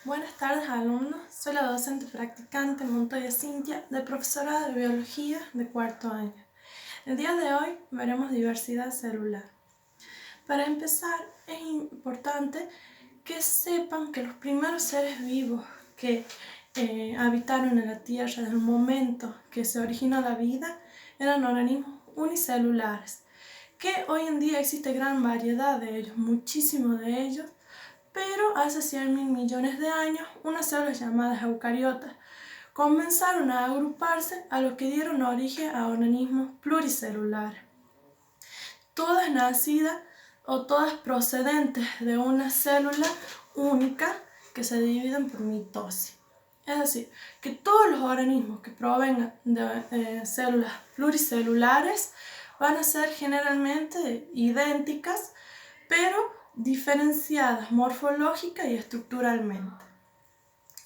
Buenas tardes, alumnos. Soy la docente practicante Montoya Cintia, de profesora de Biología de cuarto año. El día de hoy veremos diversidad celular. Para empezar, es importante que sepan que los primeros seres vivos que habitaron en la Tierra desde el momento que se originó la vida eran organismos unicelulares, que hoy en día existe gran variedad de ellos, muchísimos de ellos, pero hace 100.000 millones de años, unas células llamadas eucariotas comenzaron a agruparse, a lo que dieron origen a organismos pluricelulares, todas nacidas o todas procedentes de una célula única que se dividen por mitosis. Es decir, que todos los organismos que provengan de células pluricelulares van a ser generalmente idénticas, pero diferenciadas morfológica y estructuralmente.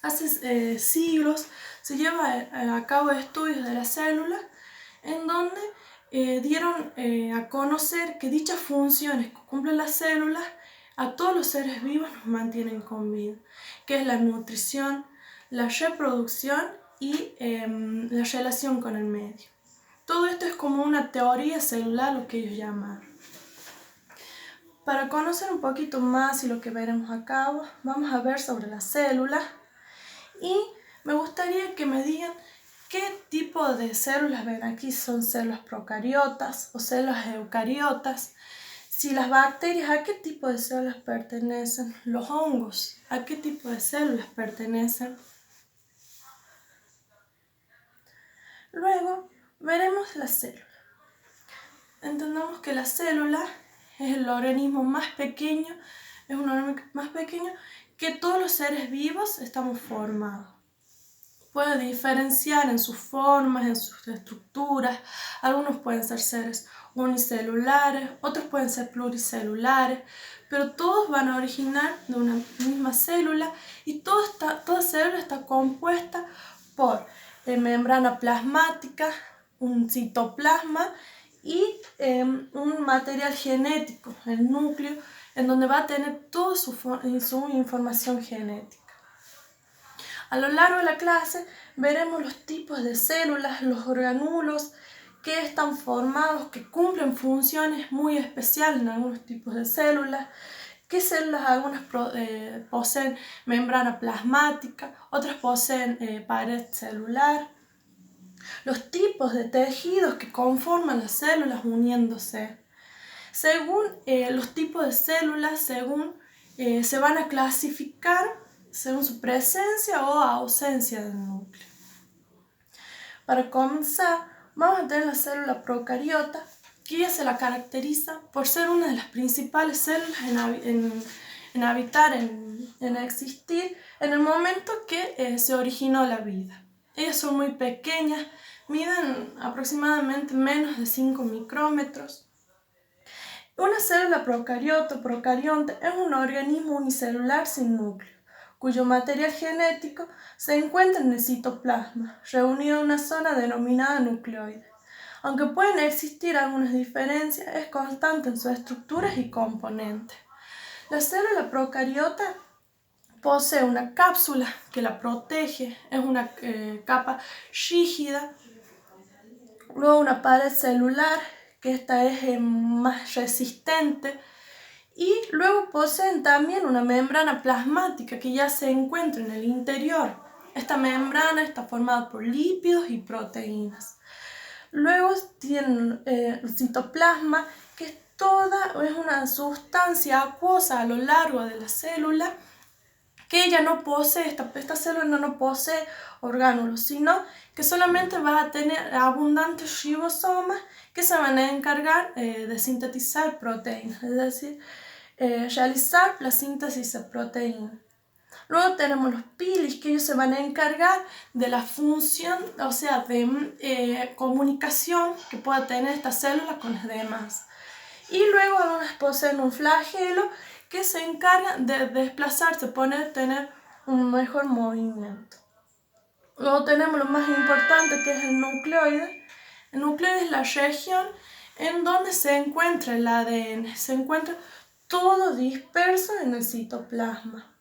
Hace siglos se lleva a cabo estudios de las células en donde dieron a conocer que dichas funciones que cumplen las células a todos los seres vivos nos mantienen con vida, que es la nutrición, la reproducción y la relación con el medio. Todo esto es como una teoría celular, lo que ellos llaman. Para conocer un poquito más y lo que veremos acá, vamos a ver sobre las células y me gustaría que me digan qué tipo de células ven aquí. ¿Son células procariotas o células eucariotas? Si las bacterias, ¿a qué tipo de células pertenecen? Los hongos, ¿a qué tipo de células pertenecen? Luego veremos la célula. Entendamos que la célula es el organismo más pequeño, es un organismo más pequeño que todos los seres vivos estamos formados. Puede diferenciar en sus formas, en sus estructuras. Algunos pueden ser seres unicelulares, otros pueden ser pluricelulares, pero todos van a originar de una misma célula y toda célula está compuesta por membrana plasmática, un citoplasma y un material genético, el núcleo, en donde va a tener toda su información genética. A lo largo de la clase veremos los tipos de células, los organulos que están formados, que cumplen funciones muy especiales en algunos tipos de células, qué células algunas poseen membrana plasmática, otras poseen pared celular, los tipos de tejidos que conforman las células uniéndose. Según los tipos de células, se van a clasificar según su presencia o ausencia del núcleo. Para comenzar, vamos a tener la célula procariota, que ella se la caracteriza por ser una de las principales células en habitar, en existir, en el momento que se originó la vida. Ellas son muy pequeñas, miden aproximadamente menos de 5 micrómetros. Una célula procariota o procarionte es un organismo unicelular sin núcleo, cuyo material genético se encuentra en el citoplasma, reunido en una zona denominada nucleoide. Aunque pueden existir algunas diferencias, es constante en sus estructuras y componentes. La célula procariota posee una cápsula que la protege, es una capa rígida, luego una pared celular, que esta es más resistente, y luego poseen también una membrana plasmática que ya se encuentra en el interior. Esta membrana está formada por lípidos y proteínas. Luego tienen el citoplasma, que es una sustancia acuosa a lo largo de la célula, que ella no posee, esta célula no posee orgánulos, sino que solamente va a tener abundantes ribosomas que se van a encargar de sintetizar proteínas, es decir, realizar la síntesis de proteínas. Luego tenemos los pilis, que ellos se van a encargar de la función, o sea, de comunicación que pueda tener esta célula con las demás. Y luego algunas poseen un flagelo que se encarga de desplazarse, tener un mejor movimiento. Luego tenemos lo más importante, que es el nucleoide. El nucleoide es la región en donde se encuentra el ADN, se encuentra todo disperso en el citoplasma.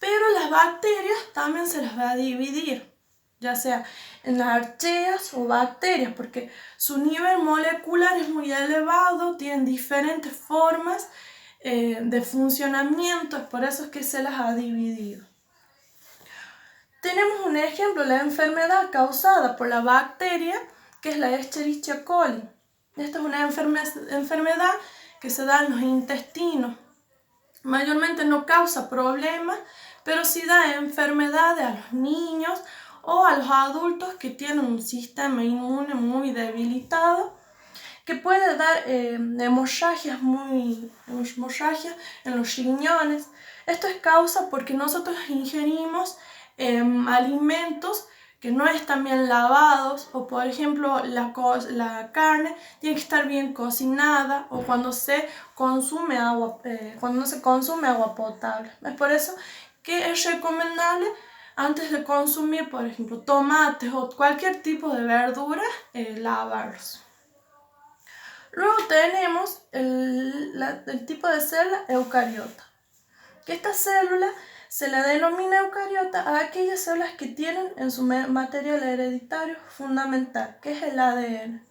Pero las bacterias también se las va a dividir, ya sea en las archeas o bacterias, porque su nivel molecular es muy elevado, tienen diferentes formas de funcionamiento, es por eso es que se las ha dividido. Tenemos un ejemplo, la enfermedad causada por la bacteria, que es la Escherichia coli. Esta es una enfermedad que se da en los intestinos. Mayormente no causa problemas, pero sí da enfermedades a los niños o a los adultos que tienen un sistema inmune muy debilitado, que puede dar hemorragias en los riñones. Esto es causa porque nosotros ingerimos alimentos que no están bien lavados, o por ejemplo la carne tiene que estar bien cocinada, o cuando se consume agua potable. Es por eso que es recomendable, antes de consumir por ejemplo tomates o cualquier tipo de verdura, lavarlos. Luego tenemos el tipo de célula eucariota, que esta célula se la denomina eucariota a aquellas células que tienen en su material hereditario fundamental, que es el ADN,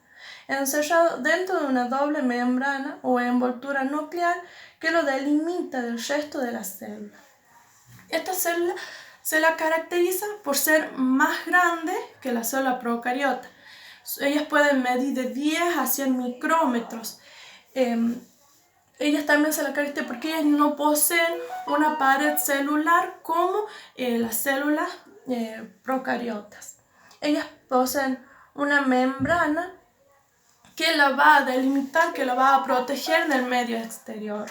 encerrado dentro de una doble membrana o envoltura nuclear que lo delimita del resto de las células. Esta célula se la caracteriza por ser más grande que la célula procariota. Ellas pueden medir de 10 a 100 micrómetros. Ellas también se la caracterizan porque ellas no poseen una pared celular como las células procariotas. Ellas poseen una membrana que la va a delimitar, que la va a proteger del medio exterior.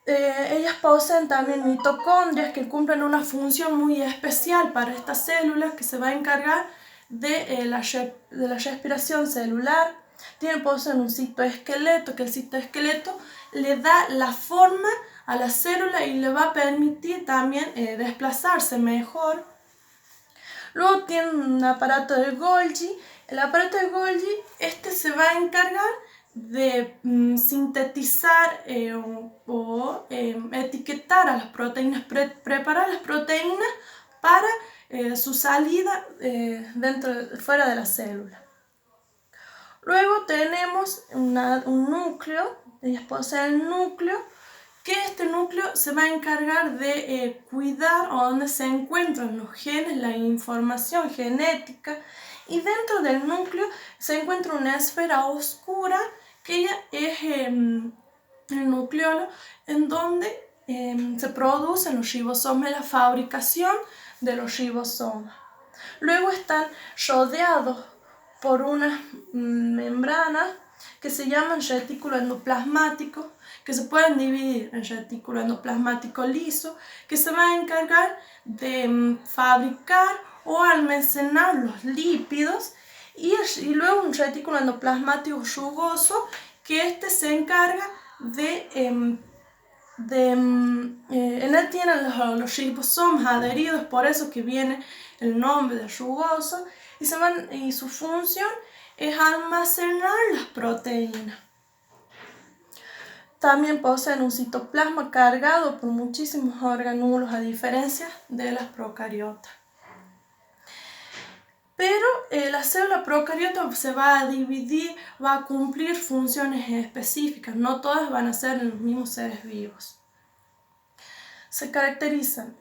Ellas poseen también mitocondrias que cumplen una función muy especial para estas células, que se va a encargar de la respiración celular. Poseen un citoesqueleto, que el citoesqueleto le da la forma a la célula y le va a permitir también desplazarse mejor. Luego tienen un aparato de Golgi. El aparato de Golgi se va a encargar de sintetizar o etiquetar a las proteínas, preparar las proteínas para su salida fuera de la célula. Luego tenemos un núcleo, ellas poseen el núcleo, que este núcleo se va a encargar de cuidar o donde se encuentran los genes, la información genética, y dentro del núcleo se encuentra una esfera oscura que ella es el nucleolo, en donde se producen los ribosomas, la fabricación de los ribosomas. Luego están rodeados por unas membranas que se llaman retículo endoplasmático, que se pueden dividir en retículo endoplasmático liso, que se va a encargar de fabricar o almacenar los lípidos, y luego un retículo endoplasmático rugoso, que se encarga en él tienen los ribosomas adheridos, por eso que viene el nombre de rugoso, y su función es almacenar las proteínas. También poseen un citoplasma cargado por muchísimos organulos, a diferencia de las procariotas. Pero la célula procariota se va a dividir, va a cumplir funciones específicas, no todas van a ser en los mismos seres vivos. Se caracterizan,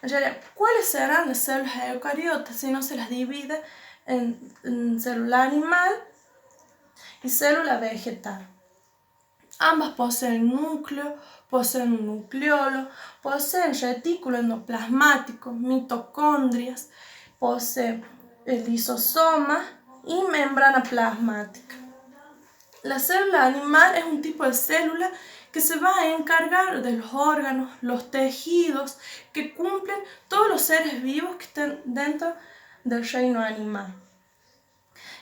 en realidad, ¿cuáles serán las células eucariotas si no se las divide en célula animal y célula vegetal? Ambas poseen núcleo, poseen un nucleolo, poseen retículo endoplasmático, mitocondrias, poseen el lisosoma y membrana plasmática. La célula animal es un tipo de célula que se va a encargar de los órganos, los tejidos que cumplen todos los seres vivos que estén dentro del reino animal.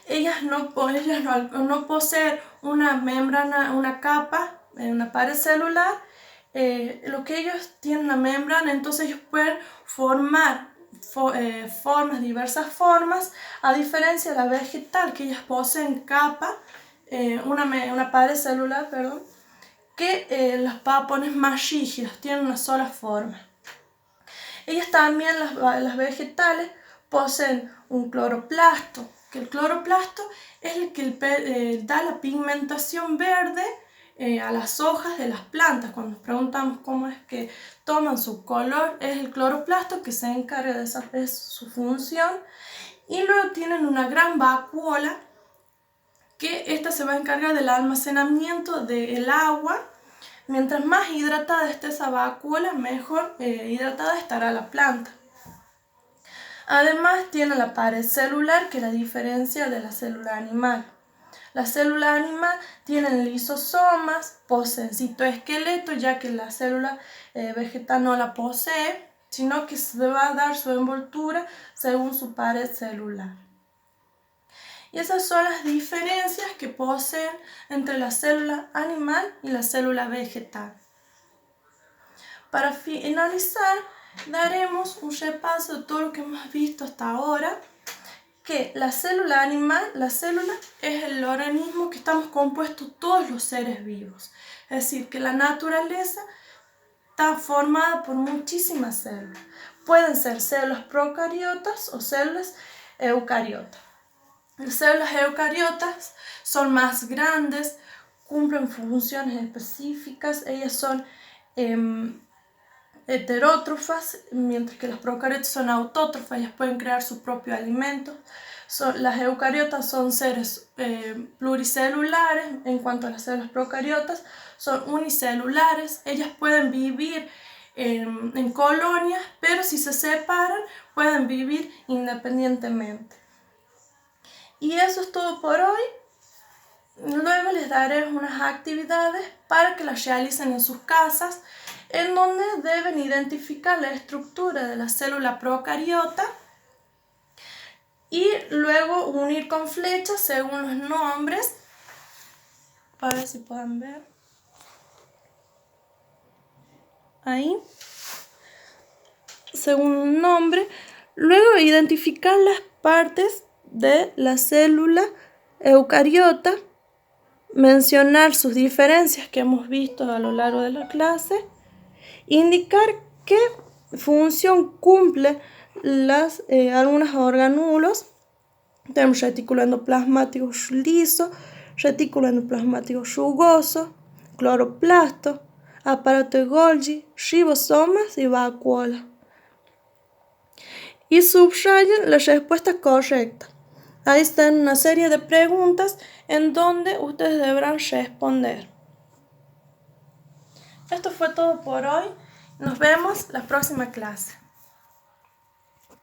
Ellas no poseen una membrana, una capa, una pared celular. Lo que ellos tienen una membrana, entonces ellos pueden formar diversas formas, a diferencia de la vegetal, que ellas poseen capa, una pared celular, que los papones más rígidos, tienen una sola forma. Ellas también, las vegetales, poseen un cloroplasto, que el cloroplasto es el que da la pigmentación verde a las hojas de las plantas. Cuando nos preguntamos cómo es que toman su color, es el cloroplasto que se encarga de esa, es su función. Y luego tienen una gran vacuola, que esta se va a encargar del almacenamiento del agua. Mientras más hidratada esté esa vacuola, mejor hidratada estará la planta. Además tiene la pared celular, que la diferencia de la célula animal. La célula animal tienen lisosomas, poseen citoesqueleto, ya que la célula vegetal no la posee, sino que se va a dar su envoltura según su pared celular. Y esas son las diferencias que poseen entre la célula animal y la célula vegetal. Para finalizar, daremos un repaso de todo lo que hemos visto hasta ahora, que la célula animal, la célula es el organismo que estamos compuestos todos los seres vivos. Es decir, que la naturaleza está formada por muchísimas células. Pueden ser células procariotas o células eucariotas. Las células eucariotas son más grandes, cumplen funciones específicas, ellas son heterótrofas, mientras que las procariotas son autótrofas, ellas pueden crear su propio alimento. Las eucariotas son seres pluricelulares, en cuanto a las células procariotas son unicelulares, ellas pueden vivir en colonias, pero si se separan pueden vivir independientemente. Y eso es todo por hoy. Luego les daré unas actividades para que las realicen en sus casas, en donde deben identificar la estructura de la célula procariota y luego unir con flechas según los nombres, para ver si pueden ver. Ahí, según un nombre, luego identificar las partes de la célula eucariota, mencionar sus diferencias que hemos visto a lo largo de la clase, indicar qué función cumple algunos orgánulos. Tenemos retículo endoplasmático liso, retículo endoplasmático rugoso, cloroplasto, aparato de Golgi, ribosomas y vacuola. Y subrayen la respuesta correcta. Ahí están una serie de preguntas en donde ustedes deberán responder. Esto fue todo por hoy. Nos vemos la próxima clase.